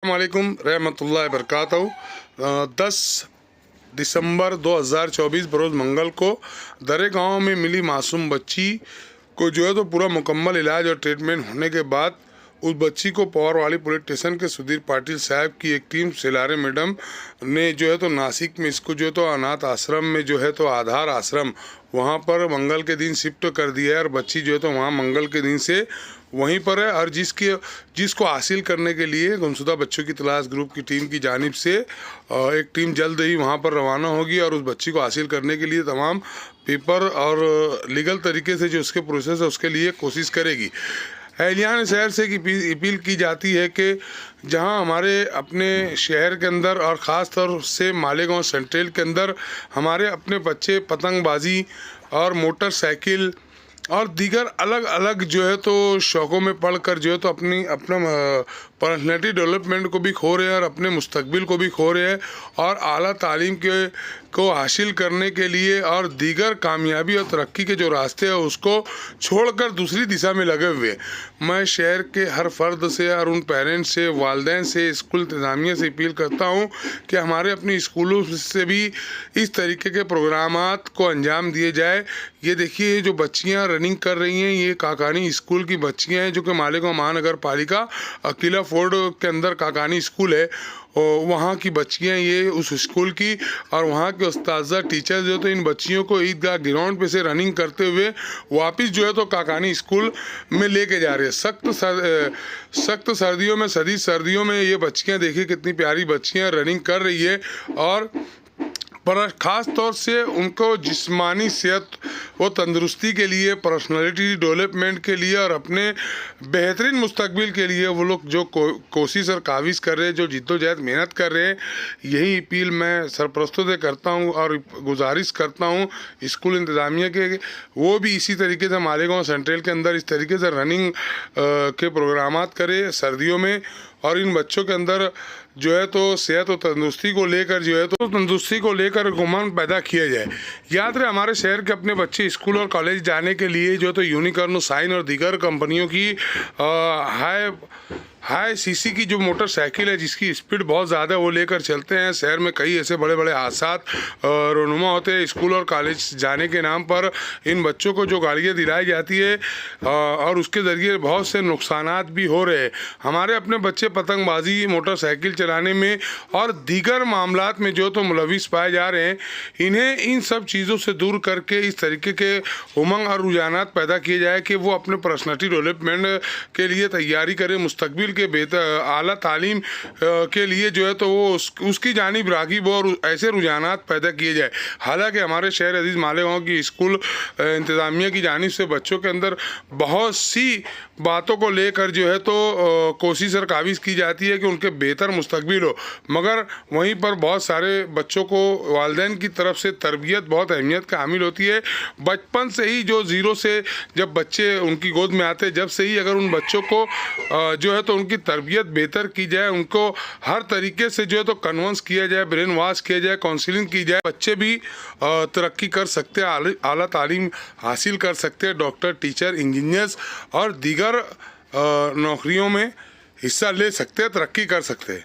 वालेकुम रहमतुल्लाहि बरकातहू। 10 दिसंबर 2024 बरोज़ मंगल को दरे गांव में मिली मासूम बच्ची को जो है तो पूरा मुकम्मल इलाज और ट्रीटमेंट होने के बाद उस बच्ची को पौरवाली पुलिस स्टेशन के सुधीर पाटिल साहब की एक टीम सिलारे मैडम ने जो है तो नासिक में इसको जो है तो अनाथ आश्रम में जो है तो आधार आश्रम वहाँ पर मंगल के दिन शिफ्ट कर दिया है और बच्ची जो है तो वहाँ मंगल के दिन से वहीं पर है। और जिसको हासिल करने के लिए गुमशुदा बच्चों की तलाश ग्रुप की टीम की जानिब से एक टीम जल्द ही वहाँ पर रवाना होगी और उस बच्ची को हासिल करने के लिए तमाम पेपर और लीगल तरीके से जो उसके प्रोसेस है उसके लिए कोशिश करेगी। एहलियान शहर से अपील की जाती है कि जहां हमारे अपने शहर के अंदर और ख़ास तौर से मालेगांव सेंट्रल के अंदर हमारे अपने बच्चे पतंगबाजी और मोटरसाइकिल और दीगर अलग अलग जो है तो शौक़ों में पढ़कर जो है तो अपना पर्सनैलिटी डेवलपमेंट को भी खो रहे हैं और अपने मुस्तकबिल को भी खो रहे हैं और आला तालीम को हासिल करने के लिए और दीगर कामयाबी और तरक्की के जो रास्ते हैं उसको छोड़कर दूसरी दिशा में लगे हुए। मैं शहर के हर फर्द से और उन पेरेंट्स से, वालिदैन से, स्कूल इंतज़ामिया से अपील करता हूँ कि हमारे अपने स्कूलों से भी इस तरीके के प्रोग्रामात को अंजाम दिए जाए। ये देखिए जो बच्चियाँ रनिंग कर रही हैं ये काकानी स्कूल की बच्चियाँ हैं जो कि मालेगांव महानगर पालिका अकीला फोर्ड के अंदर काकानी स्कूल है और वहाँ की बच्चियाँ ये उस स्कूल की और वहाँ के उस्ताज़ा टीचर जो तो इन बच्चियों को ईदगाह ग्राउंड पे से रनिंग करते हुए वापस जो है तो काकानी स्कूल में लेके जा रहे हैं। सख्त सर्दियों में शदीद सर्दियों में ये बच्चियाँ देखिए कितनी प्यारी बच्चियाँ रनिंग कर रही है और पर ख़ास तौर से उनको जिस्मानी सेहत व तंदुरुस्ती के लिए, पर्सनालिटी डेवलपमेंट के लिए और अपने बेहतरीन मुस्तकबिल के लिए वो लोग जो कोशिश और काविश कर रहे हैं, जो जिद्दोजहद मेहनत कर रहे हैं, यही अपील मैं सरपरस्तों से करता हूं और गुजारिश करता हूं स्कूल इंतज़ामिया के वो भी इसी तरीके से मालेगांव सेंट्रल के अंदर इस तरीके से रनिंग के प्रोग्रामात करें सर्दियों में और इन बच्चों के अंदर जो है तो सेहत और तंदुरुस्ती को लेकर जो है तो तंदुरुस्ती को लेकर गुमान पैदा किया जाए। याद रहे हमारे शहर के अपने बच्चे स्कूल और कॉलेज जाने के लिए जो तो यूनिकॉर्न, साइन और दीगर कंपनियों की हाई सीसी की जो मोटरसाइकिल है जिसकी स्पीड बहुत ज़्यादा वो लेकर चलते हैं। शहर में कई ऐसे बड़े बड़े हादसात रोनुमा होते हैं। स्कूल और कॉलेज जाने के नाम पर इन बच्चों को जो गाड़ियाँ दिलाई जाती है और उसके ज़रिए बहुत से नुकसानात भी हो रहे हैं। हमारे अपने बच्चे पतंगबाजी, मोटरसाइकिल चलाने में और दीगर मामलात में जो तो मुलविस पाए जा रहे हैं। इन्हें इन सब चीज़ों से दूर करके इस तरीके के उमंग और रुझानात पैदा किए जाए कि वो अपने पर्सनैलिटी डेवलपमेंट के लिए तैयारी करें, मुस्तकबिल के बेहतर आला तालीम के लिए जो है तो वो उसकी जानिब राग़िब और ऐसे रुझानात पैदा किए जाए। हालांकि हमारे शहर अजीज़ मालेगांव की स्कूल इंतज़ामिया की जानिब से बच्चों के अंदर बहुत सी बातों को लेकर जो है तो कोशिश और काविश की जाती है कि उनके बेहतर मुस्तकबिल हो, मगर वहीं पर बहुत सारे बच्चों को वालिदैन की तरफ से तरबियत बहुत अहमियत का हामिल होती है। बचपन से ही जो ज़ीरो से जब बच्चे उनकी गोद में आते जब से ही अगर उन बच्चों को जो है तो उनकी तरबियत बेहतर की जाए, उनको हर तरीके से जो है तो कन्विंस किया जाए, ब्रेन वॉश किया जाए, काउंसलिंग की जाए, बच्चे भी तरक्की कर सकते हैं, आला तालीम हासिल कर सकते हैं, डॉक्टर, टीचर, इंजीनियर्स और दीगर नौकरियों में हिस्सा ले सकते हैं, तरक्की कर सकते हैं।